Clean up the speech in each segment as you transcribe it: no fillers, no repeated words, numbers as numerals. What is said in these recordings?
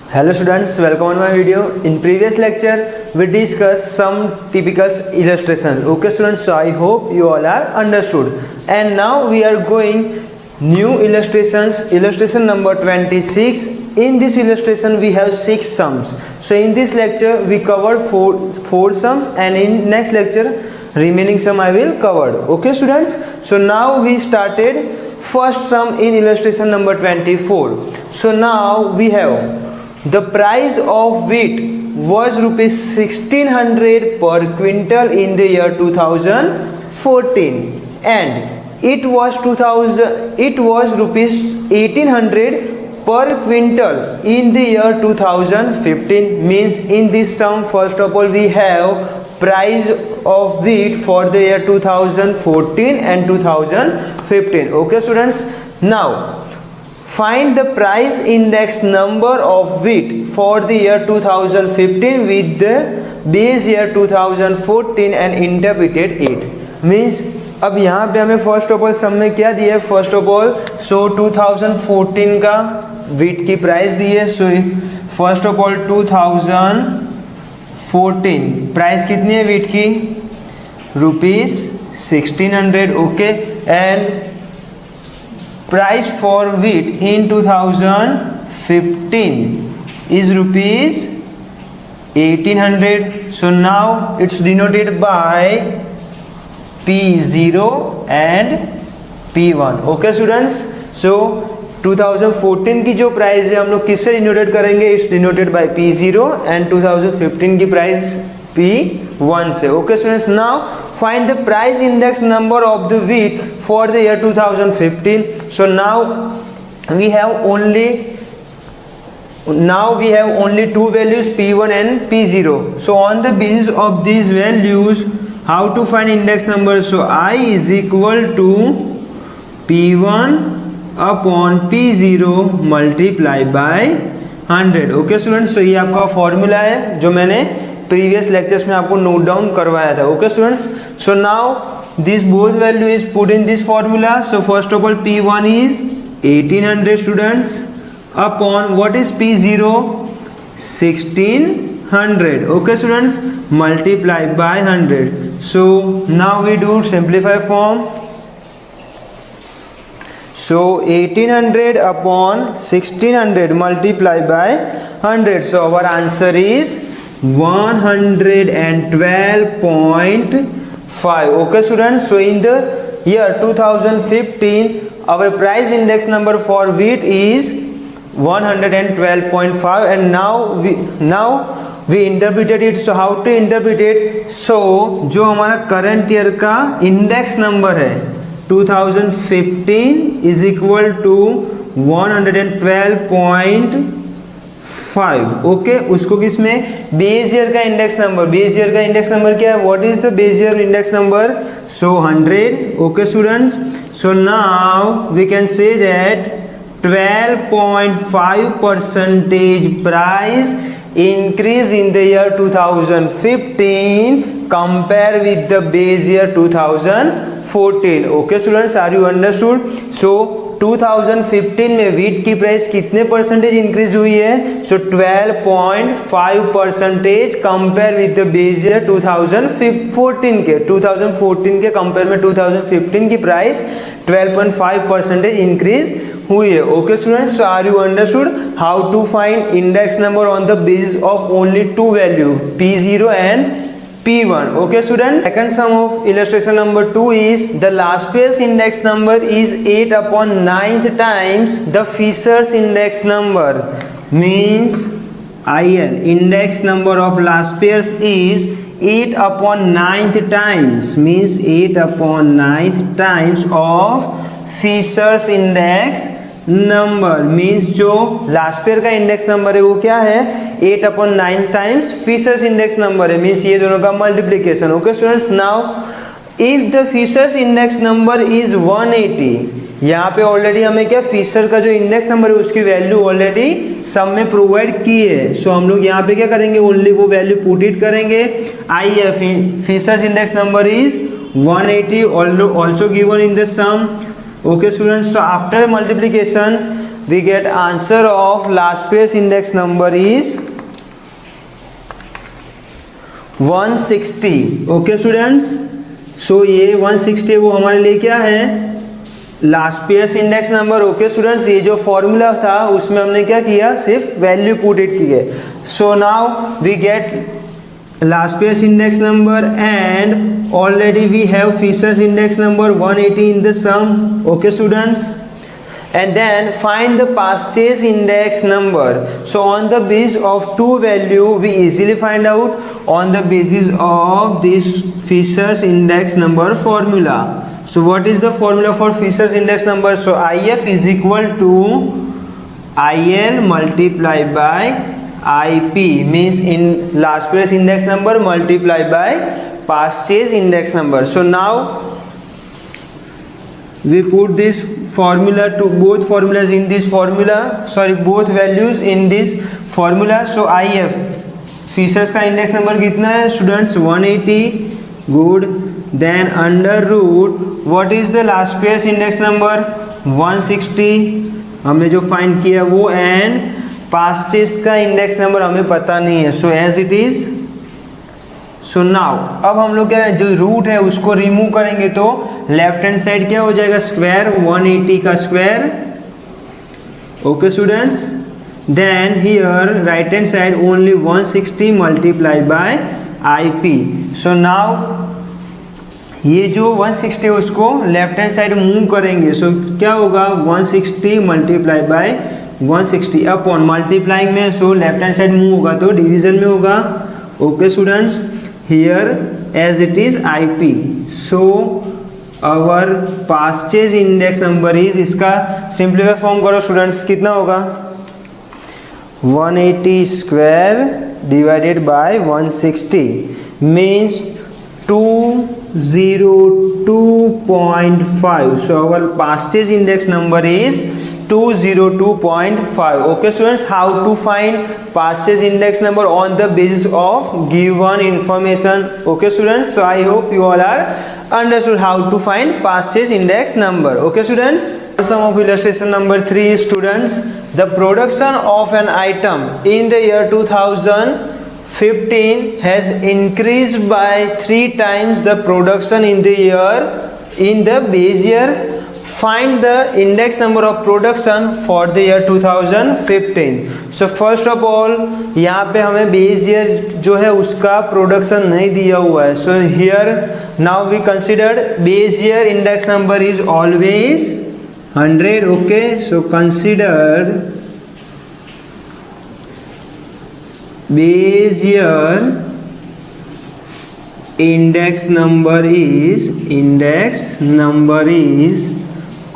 Hello students, welcome on my video. In previous lecture, we discussed some typical illustrations. Okay students, so I hope you all are understood. And now we are going new illustrations. Illustration number 26. In this illustration, we have 6 sums. So in this lecture, we covered four sums, and in next lecture, remaining sum I will cover. Okay students, so now we started first sum in illustration number 24. So now we have the price of wheat was rupees 1600 per quintal in the year 2014, and it was rupees 1800 per quintal in the year 2015. Means in this sum, first of all, we have price of wheat for the year 2014 and 2015. Okay students, now find the price index number of wheat for the year 2015 with the base year 2014 and interpreted it. Means अब यहाँ पे हमें first of all सम में क्या दिया है, first of all so 2014 का wheat की प्राइस दी है. सो फर्स्ट ऑफ ऑल 2014 प्राइस कितनी है वीट की, rupees 1600. Okay, and price for wheat in 2015 is rupees 1800. So now it's denoted by P0 and P1. Okay students, so 2014 की जो price है हम लोग किससे डिनोटेड करेंगे, it's denoted by P0 and 2015 की प्राइस P1 से. Okay students, now find the price index number of the wheat for the year 2015. So now we have only two values, P1 and P0. So on the basis of these values, how to find index number? So I is equal to P1 upon P0 multiply by 100. Okay students, so ये आपका formula है जो मैंने previous lectures में आपको note down करवाया था. Okay students, so now this both value is put in this formula. So first of all P1 is 1800 students upon what is P0 1600. Okay students, multiply by 100. So now we do simplify form. So 1800 upon 1600 multiply by 100. So our answer is 112.5. Okay students, so in the year 2015 our price index number for wheat is 112.5, and now we interpreted it. So how to interpret it? So जो हमारा current year का index number है 2015 is equal to 112.5. Okay, उसको किसमें base year का index number, base year का index number क्या है, what is the base year index number? So 100. Okay students, so now we can say that 12.5% price increase in the year 2015 compare with the base year 2014. Okay students, are you understood? So 2015 में wheat की price कितने percentage increase हुई है? सो 12.5% compare with the base year 2014 के. 2014 के compare में 2015 की price 12.5% increase हुई है. Okay students, so are you understood how to find index number on the basis of only two value P0 and P1. Okay students, second sum of illustration number 2 is the last year's index number is 8 upon 9th times the Fisher's index number. Means IN index number of last year's is 8 upon 9th times, means 8 upon 9th times of Fisher's index number. Means जो last year का index number है वो क्या है, 8 upon 9 times Fisher's index number है. Means ये दोनों का multiplication. Okay students, now if the Fisher's index number is 180, यहाँ पे ऑलरेडी हमें क्या फिशर का जो इंडेक्स नंबर है उसकी वैल्यू ऑलरेडी सम में प्रोवाइड की है. सो हम लोग यहाँ पे क्या करेंगे, ओनली वो वैल्यू पुट इट करेंगे. IF Fisher's index number is 180 also given in the sum. Okay students, so after multiplication we get answer of last place index number is 160. Okay students, so ये 160 वो हमारे लिए क्या है, last pairs index number. Okay students, ये जो formula था उसमें हमने क्या किया, सिर्फ वैल्यू पुट इट किए. So now we get last pairs index number and already we have Fisher's index number 180 in the sum. Okay students, and then find the purchase index number. So on the basis of two value we easily find out on the basis of this Fisher's index number formula. So what is the formula for Fisher's index number? So IF is equal to IL multiplied by IP, means in last place index number multiplied by purchase index number. So now we put this formula to both formulas in this formula, sorry both values in this formula. So IF Fisher's का index number कितना है students, 180. Good. Then under root what is the last pairs index number, 160 हमने जो find किया वो, and पास्टेस का index number हमें पता नहीं है. So as it is. So now अब हम लोग क्या जो रूट है उसको रिमूव करेंगे तो लेफ्ट हैंड साइड क्या हो जाएगा, स्क्वायर 180 का square. Okay students, then here right hand side only 160 multiply by IP. So now ये जो 160 है उसको लेफ्ट हैंड साइड मूव करेंगे. सो क्या होगा, 160 मल्टीप्लाई बाय 160 अपॉन मल्टीप्लाइंग में, so left hand side move होगा तो डिवीजन में होगा. Okay students, here as it is IP. so our purchase index number is, इसका सिंप्लीफाई फॉर्म करो स्टूडेंट्स, कितना होगा, 180 square divided by 160 means 202.5. so our purchase index number is 202.5. okay students, how to find purchase index number on the basis of given information. okay students, so I hope you all are understood how to find purchase index number. okay students, sum of illustration number 3 students, the production of an item in the year 2015 has increased by 3 times the production in the year in the base year. Find the index number of production for the year 2015. So first of all यहाँ पे हमें base year जो है उसका production नहीं दिया हुआ है. So here now we considered base year index number is always 100. okay, so consider base year index number is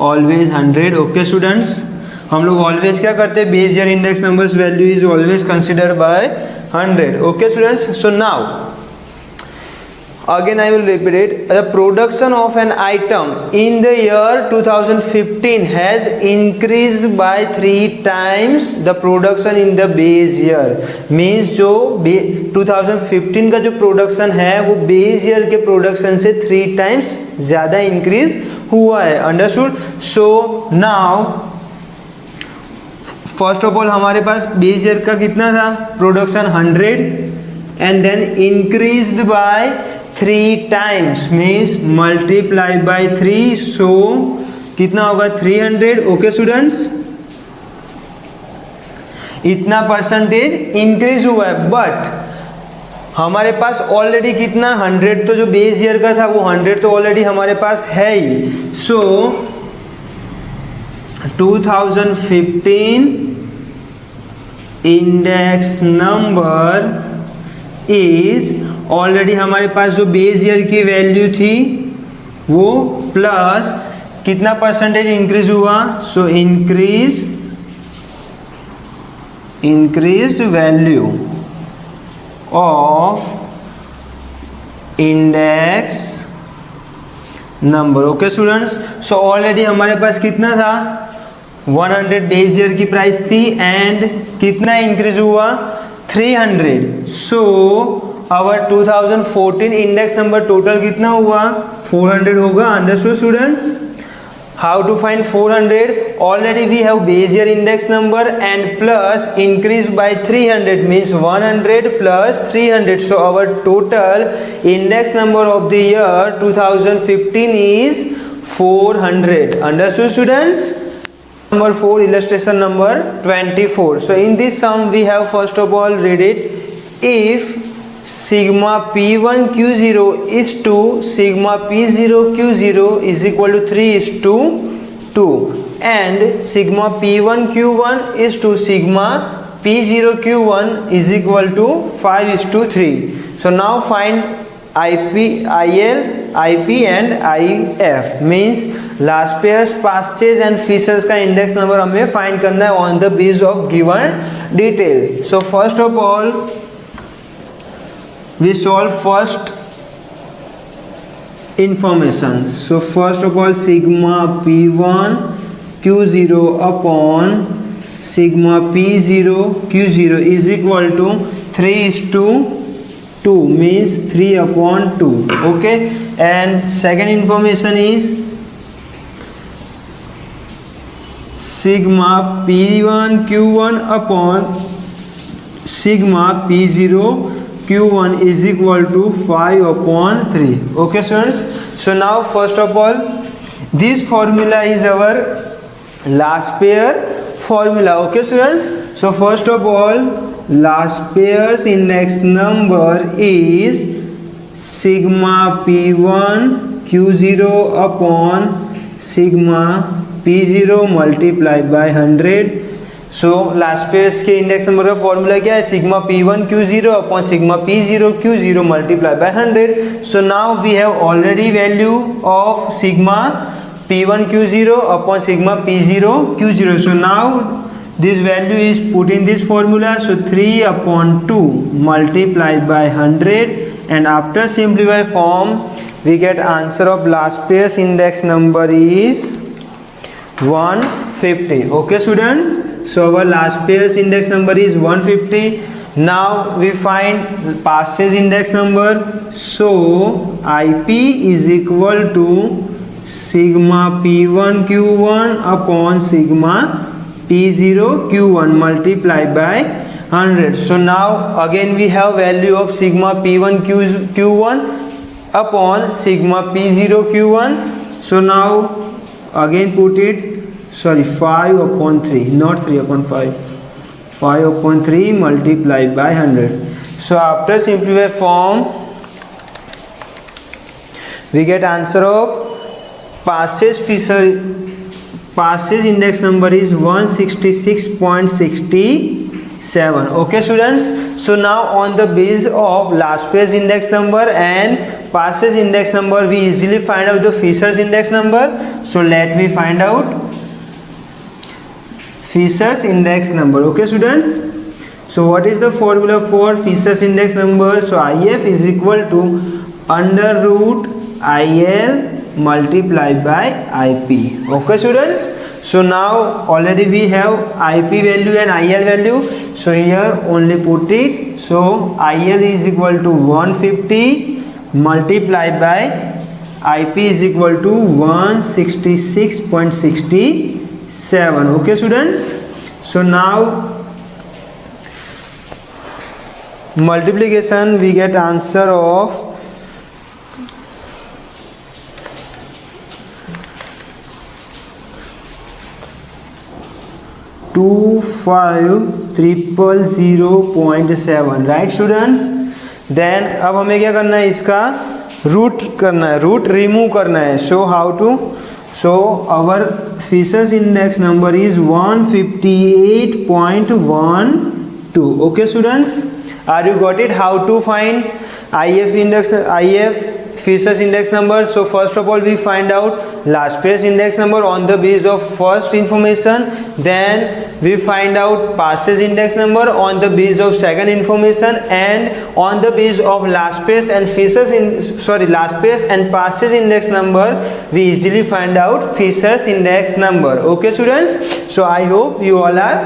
always 100. Okay students, हम लोग ऑलवेज क्या करते हैं, base year index numbers value is always consider by 100. Okay students, so now again I will repeat it. The production of an item in the year 2015 has increased by 3 times the production in the base year. Means जो 2015 का जो production है वो base year के production से 3 times ज़्यादा increase हुआ है. Understood. So now first of all हमारे पास बेस ईयर का कितना था production 100 and then increased by 3 times means multiply by 3. So कितना होगा 300. ओके स्टूडेंट्स, इतना परसेंटेज इंक्रीज हुआ है. बट हमारे पास ऑलरेडी कितना 100 तो जो बेस ईयर का था वो 100 तो ऑलरेडी हमारे पास है ही. सो 2015 इंडेक्स नंबर इज ऑलरेडी हमारे पास जो बेस ईयर की वैल्यू थी वो प्लस कितना परसेंटेज इंक्रीज हुआ. So increased value of index number. Okay students, so already हमारे पास कितना था 100 बेस ईयर की प्राइस थी एंड कितना इंक्रीज हुआ 300. So our 2014 index number total कितना हुआ 400 होगा. Understood students. How to find 400? Already we have base year index number and plus increase by 300 means 100 plus 300. So our total index number of the year 2015 is 400. Understood, students? Number 4, illustration number 24. So in this sum we have first of all read it. If sigma P1 Q0 is to sigma P0 Q0 is equal to 3:2 and sigma P1 Q1 is to sigma P0 Q1 is equal to 5:3. So now find IP, IL, IP and IF means last year's पास्टेज and features का index number हमें find करना है on the base of given detail. So first of all we solve first information. So first of all sigma P1 Q0 upon sigma P0 Q0 is equal to 3:2 means 3/2. Okay, and second information is sigma P1 Q1 upon sigma P0 Q1 is equal to 5/3. Okay students, so now first of all this formula is our last pair formula. Okay students, so first of all last pair's index number is sigma P1 Q0 upon sigma P0 multiplied by 100. So Laspeyres के index number का formula क्या है? Sigma P1 Q0 upon sigma P0 Q0 multiply by 100. So now we have already value of sigma P1 Q0 upon sigma P0 Q0. So now this value is put in this formula. So 3/2 multiplied by 100 and after simplify form we get answer of last pairs index number is 150. Okay students, so our last pair's index number is 150. Now we find past stage index number. So IP is equal to sigma P1 Q1 upon sigma P0 Q1 multiplied by 100. So now again we have value of sigma P1 Q1 upon sigma P0 Q1. So now again put it, sorry, 5/3, not 3/5, 5/3 multiplied by 100. So after simplify form we get answer of passage index number is 166.67. Okay students, so now on the base of last page index number and passage index number we easily find out the Fisher's index number. So let me find out Fisher's index number. Okay students, so what is the formula for Fisher's index number? So IF is equal to under root IL multiplied by IP. Okay students, so now already we have IP value and IL value, so here only put it. So IL is equal to 150 multiplied by IP is equal to 166.67. Okay students, so now multiplication we get answer of 25,007. Right students, then अब हमें क्या करना है, इसका root करना है, root remove करना है. So how to, so our Fisher's index number is 158.12. Okay students, are you got it? How to find IF index, IF Fisher's index number? So first of all we find out last page index number on the base of first information, then we find out passage index number on the base of second information, and on the base of last page and last page and passage index number we easily find out Fisher's index number. Okay students, so I hope you all are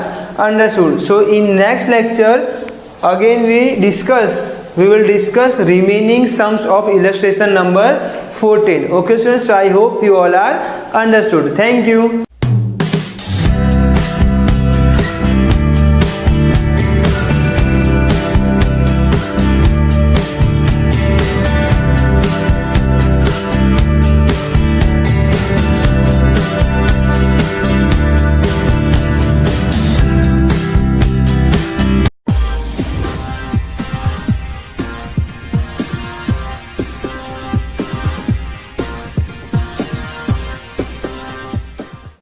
understood. So in next lecture again we discuss we will discuss remaining sums of illustration number 14. Okay students, so I hope you all are understood. Thank you.